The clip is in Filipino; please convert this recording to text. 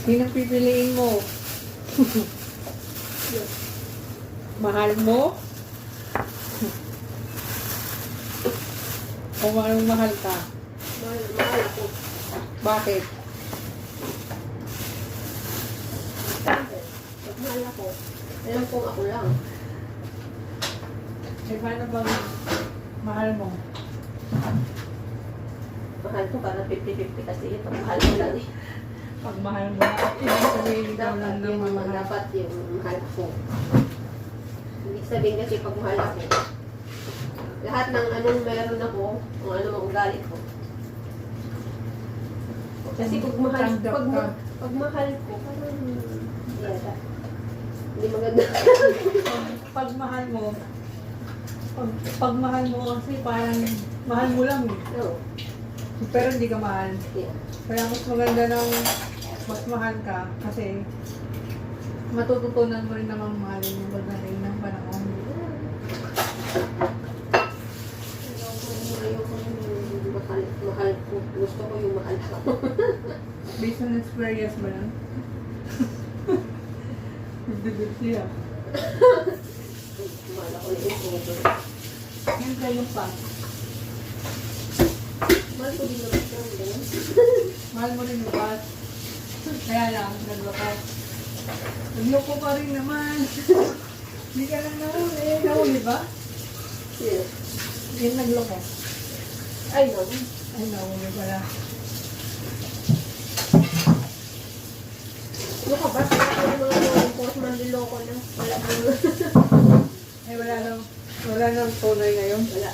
Sinong pipiliin mo? Mahal mo? O anong mahal ka? Mahal ako. Bakit? Siyempre, pag mahal ako, alam kong ako lang. Eh, paano bang mahal mo? Mahal ko parang 50-50 kasi ito. Mahal ko lang eh. Pag mahal mo na, ibig sabihin ikaw Dapat lang yung naman mahal. dapat yung mahal ako. Ibig sabihin kasi pag mahal ako, lahat ng anong meron ako, kung ano mang ugali ko. Kasi pag mahal, Tanggap ka. pag mahal ko, parang yata. Hindi maganda. Pag mahal mo, pag mahal mo kasi parang mahal mo lang eh. No. Pero hindi ka mahal. Yeah. Kaya mas maganda ng mas mahal ka kasi matututunan mo rin namang mahalin yung pagdating ng panahon. Ayoko mahal ko. Gusto ko yung mahal ako. Based on experience ba yan? Bibigit siya. Mahal ako na yung over. Yan kayo pa. Mahal ko din naman siya. Ganun. Mahal mo rin yung bus. Kaya lang, nagloko. Nagloko pa rin naman. Hindi ka lang nahuli. Nahuli ba? Yeah. Yan nagloko. Ay, no. Ay, nahuli pala. Ano ka ba? Kaya yung mga post manliloko na. Wala mo. Wala nang tunay ngayon. Wala.